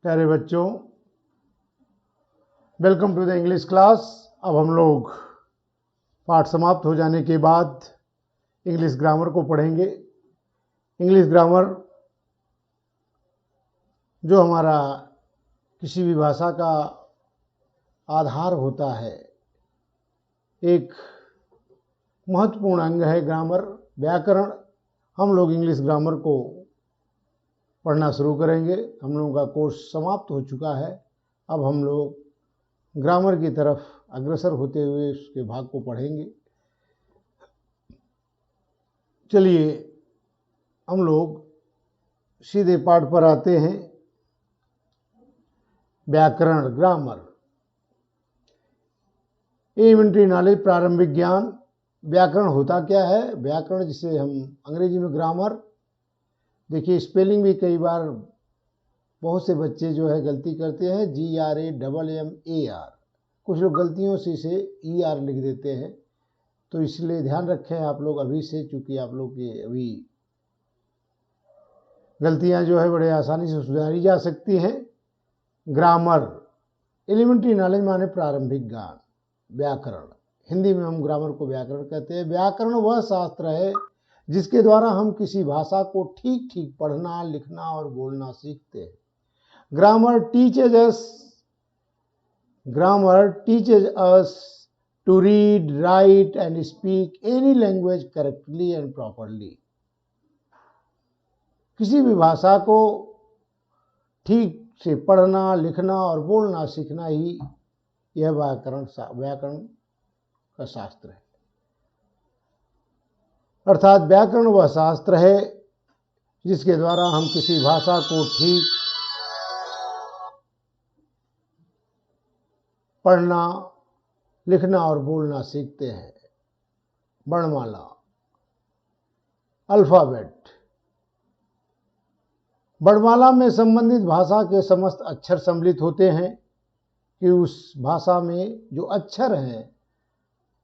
प्यारे बच्चों, welcome to the English class. अब हम लोग पाठ समाप्त हो जाने के बाद इंग्लिश ग्रामर को पढ़ेंगे। इंग्लिश ग्रामर जो हमारा किसी भी भाषा का आधार होता है, एक महत्वपूर्ण अंग है ग्रामर, व्याकरण। हम लोग इंग्लिश ग्रामर को पढ़ना शुरू करेंगे। हम लोगों का कोर्स समाप्त हो चुका है। अब हम लोग ग्रामर की तरफ अग्रसर होते हुए उसके भाग को पढ़ेंगे। चलिए हम लोग सीधे पाठ पर आते हैं। व्याकरण, ग्रामर, एलिमेंट्री नॉलेज, प्रारंभिक ज्ञान। व्याकरण होता क्या है? व्याकरण जिसे हम अंग्रेजी में ग्रामर, देखिए स्पेलिंग भी कई बार बहुत से बच्चे जो है गलती करते हैं, GRAMMAR। कुछ लोग गलतियों से इसे ER लिख देते हैं, तो इसलिए ध्यान रखें आप लोग अभी से, चूंकि आप लोग की अभी गलतियां जो है बड़े आसानी से सुधारी जा सकती हैं। ग्रामर, एलिमेंट्री नॉलेज माने प्रारंभिक ज्ञान। व्याकरण, हिंदी में हम ग्रामर को व्याकरण कहते हैं। व्याकरण वह शास्त्र है जिसके द्वारा हम किसी भाषा को ठीक ठीक पढ़ना, लिखना और बोलना सीखते हैं। Grammar teaches us to read, write and speak any language correctly and properly। किसी भी भाषा को ठीक से पढ़ना, लिखना और बोलना सीखना ही यह व्याकरण का शास्त्र है। अर्थात व्याकरण वह शास्त्र है जिसके द्वारा हम किसी भाषा को ठीक पढ़ना, लिखना और बोलना सीखते हैं। वर्णमाला, अल्फाबेट। वर्णमाला में संबंधित भाषा के समस्त अक्षर सम्मिलित होते हैं कि उस भाषा में जो अक्षर हैं,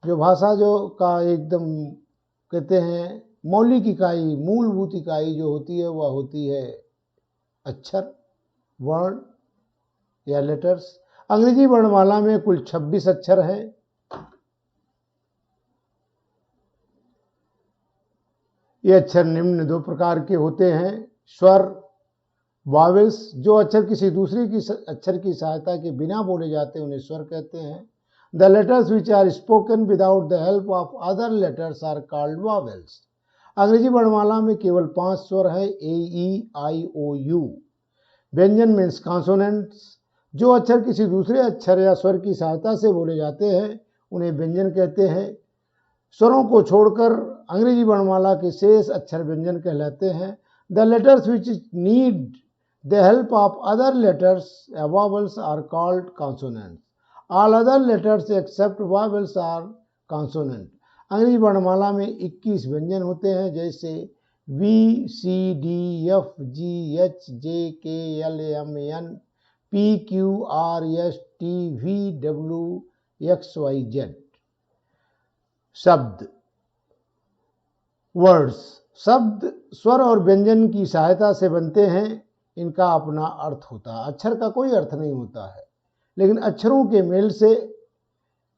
जो भाषा जो का एकदम कहते हैं मौलिक इकाई, मूलभूत इकाई जो होती है वह होती है अक्षर, वर्ण या लेटर्स। अंग्रेजी वर्णमाला में कुल 26 अक्षर हैं। ये अक्षर निम्न दो प्रकार के होते हैं: स्वर, वावेल्स, जो अक्षर किसी दूसरे की अक्षर की सहायता के बिना बोले जाते हैं उन्हें स्वर कहते हैं। The letters which are spoken without the help of other letters are called vowels. अंग्रेजी वर्णमाला में केवल 5 स्वर हैं: AEIOU। व्यंजन मीन्स कॉन्सोनेंट्स, जो अक्षर किसी दूसरे अक्षर या स्वर की सहायता से बोले जाते हैं उन्हें व्यंजन कहते हैं। स्वरों को छोड़कर अंग्रेजी वर्णमाला के शेष अक्षर व्यंजन कहलाते हैं। The letters which need the help of other letters या vowels are called consonants. All other letters except vowels are consonant. अंग्रेजी वर्णमाला में 21 व्यंजन होते हैं, जैसे VCDFGHJKLMN PQRSTVWXYZ। शब्द, वर्ड्स। शब्द स्वर और व्यंजन की सहायता से बनते हैं। इनका अपना अर्थ होता है। अक्षर का कोई अर्थ नहीं होता है, लेकिन अक्षरों के मेल से,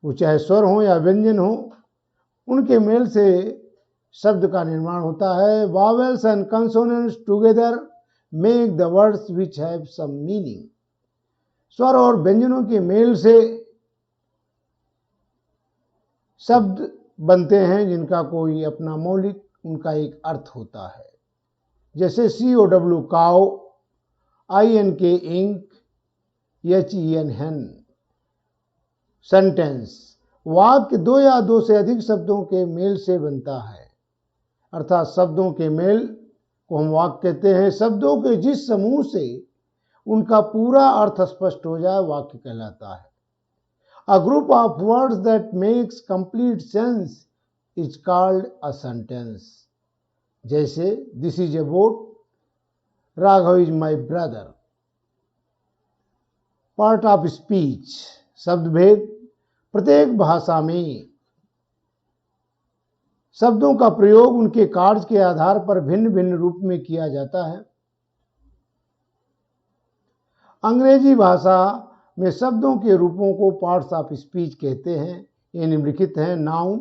वो चाहे स्वर हो या व्यंजन हो, उनके मेल से शब्द का निर्माण होता है। Vowels and consonants together make the words which have some meaning. स्वर और व्यंजनों के मेल से शब्द बनते हैं जिनका कोई अपना मौलिक, उनका एक अर्थ होता है। जैसे COW cow, INK ink, HEN hen। Sentence, वाक्य 2 या 2 से अधिक शब्दों के मेल से बनता है। अर्थात शब्दों के मेल को हम वाक्य कहते हैं। शब्दों के जिस समूह से उनका पूरा अर्थ स्पष्ट हो जाए वाक्य कहलाता है। A group of words that makes complete sense is called a sentence। जैसे this is a boat, Raghav is my brother। Part of speech, शब्द भेद। प्रत्येक भाषा में शब्दों का प्रयोग उनके कार्य के आधार पर भिन्न भिन्न रूप में किया जाता है। अंग्रेजी भाषा में शब्दों के रूपों को पार्ट्स ऑफ स्पीच कहते हैं। ये निम्नलिखित हैं। नाउन,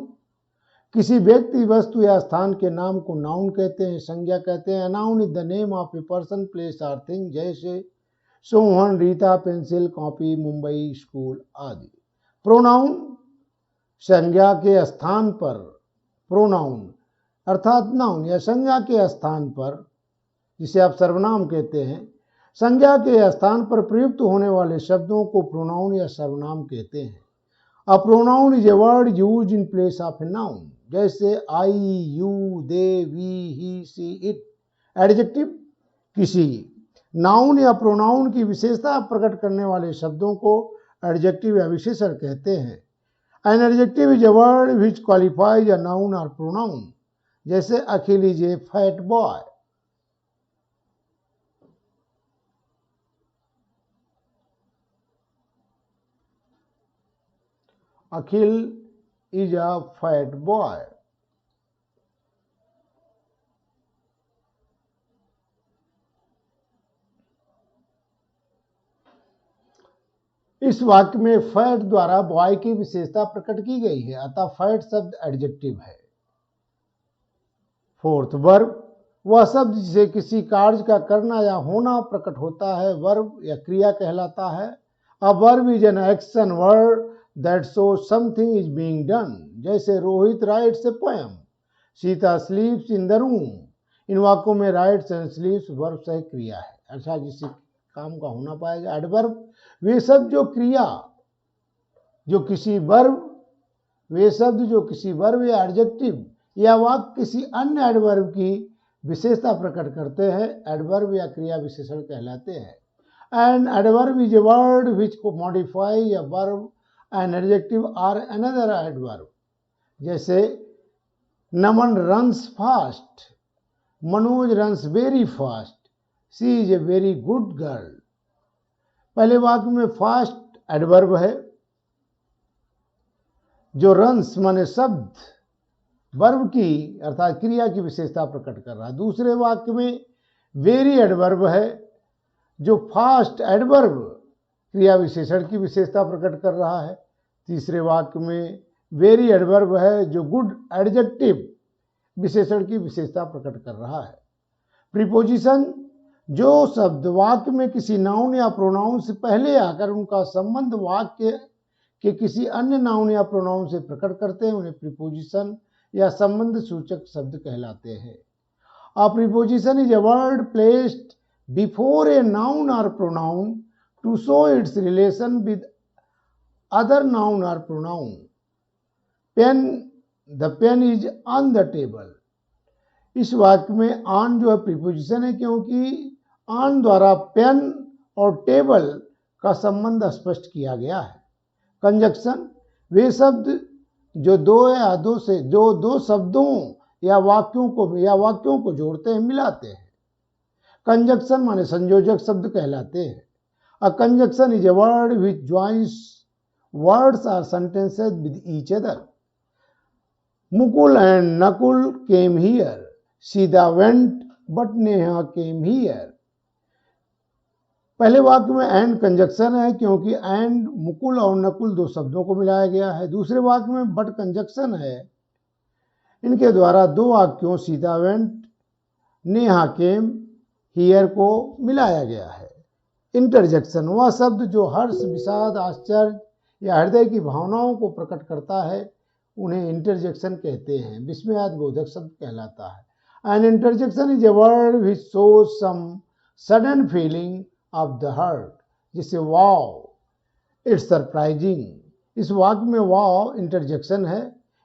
किसी व्यक्ति, वस्तु या स्थान के नाम को नाउन कहते हैं, संज्ञा कहते हैं। Noun is the name of a person, place और थिंग, जैसे Sohan, Rita, pencil, copy, Mumbai, school आदि। प्रोनाउन, संज्ञा के स्थान पर, प्रोनाउन अर्थात नाउन या संज्ञा के स्थान पर, जिसे आप सर्वनाम कहते हैं, संज्ञा के स्थान पर प्रयुक्त होने वाले शब्दों को प्रोनाउन या सर्वनाम कहते हैं। A pronoun is a word used in place of a noun, जैसे I, you, they, we, he, she, it. Adjective, किसी नाउन या प्रोनाउन की विशेषता प्रकट करने वाले शब्दों को एडजेक्टिव या विशेषण कहते हैं। An adjective is a word which qualifies a noun और प्रोनाउन, जैसे Akhil is a fat boy. Akhil is a fat boy. इस वाक्य में फैट द्वारा बॉय की विशेषता प्रकट की गई है, अतः फैट शब्द एडजेक्टिव है। फोर्थ, वर्ब, वह शब्द जिसे किसी कार्य का करना या होना प्रकट होता है, वर्ब या क्रिया कहलाता है। A verb is an action word that shows something is being done, जैसे Rohit writes a poem, Sita sleeps in the room. इन वाक्यों में राइट्स एंड स्लीप्स वर्ब से क्रिया है, अर्थात जिस काम का होना पाएगा। एडवर्ब, वे शब्द जो क्रिया जो किसी वर्ब, वे शब्द जो किसी वर्ब या एडजेक्टिव या वाक्य किसी अन्य एडवर्ब की विशेषता प्रकट करते हैं, एडवर्ब या क्रिया विशेषण कहलाते हैं। And adverb is a word which modify a verb an adjective और अनदर एडवर्ब, जैसे Naman runs fast, Manoj runs very fast, she is a very good girl. पहले वाक्य में फास्ट एडवर्ब है जो रन्स माने शब्द, वर्ब की अर्थात क्रिया की विशेषता प्रकट कर रहा है। दूसरे वाक्य में वेरी एडवर्ब है जो फास्ट एडवर्ब क्रिया विशेषण की विशेषता प्रकट कर रहा है। तीसरे वाक्य में वेरी एडवर्ब है जो गुड एडजेक्टिव विशेषण की विशेषता प्रकट कर रहा है। प्रीपोजिशन, जो शब्द वाक्य में किसी नाउन या प्रोनाउन से पहले आकर उनका संबंध वाक्य के किसी अन्य नाउन या प्रोनाउन से प्रकट करते हैं, उन्हें प्रीपोजिशन या संबंध सूचक शब्द कहलाते हैं। अ preposition is a word placed before a noun और pronoun to show its relation with other noun or pronoun. Pen, the pen is on the table. इस वाक्य में ऑन जो है प्रीपोजिशन है, क्योंकि ऑन द्वारा पेन और टेबल का संबंध स्पष्ट किया गया है। कंजक्शन, वे शब्द जो दो शब्दों या वाक्यों को जोड़ते हैं, मिलाते हैं। कंजक्शन माने संयोजक शब्द कहलाते हैं। A conjunction is a word which joins words or sentences with each other. Mukul and Nakul came here. Sita went, but Neha came here. पहले वाक्य में एंड कंजक्शन है, क्योंकि एंड मुकुल और नकुल दो शब्दों को मिलाया गया है। दूसरे वाक्य में बट कंजक्शन है, इनके द्वारा दो वाक्यों Sita went, Neha came, here को मिलाया गया है। इंटरजेक्शन, वह शब्द जो हर्ष, विषाद, आश्चर्य या हृदय की भावनाओं को प्रकट करता है, उन्हें इंटरजेक्शन कहते हैं। विस्मयादिबोधक शब्द कहलाता है। An interjection is a word which shows some sudden feeling of the heart, जिसे वाव, इट्स सरप्राइजिंग। इस वाक्य में वाव इंटरजेक्शन है।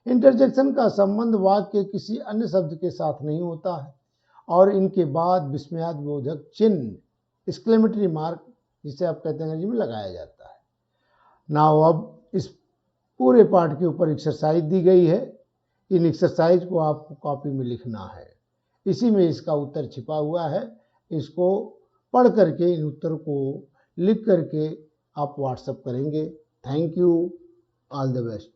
इंटरजेक्शन का संबंध वाक्य के किसी अन्य शब्द के साथ नहीं होता है और इनके बाद विस्मयादिबोधक चिन्ह, एक्सक्लेमेटरी मार्क, जिसे आप कहते हैं अंग्रेजी में, लगाया जाता है। नाउ अब इस पूरे पाठ के ऊपर एक्सरसाइज दी गई है। इन एक्सरसाइज को आपको कॉपी में लिखना है। इसी में इसका उत्तर छिपा हुआ है। इसको पढ़ करके इन उत्तर को लिख करके आप व्हाट्सएप करेंगे। Thank you, all the best.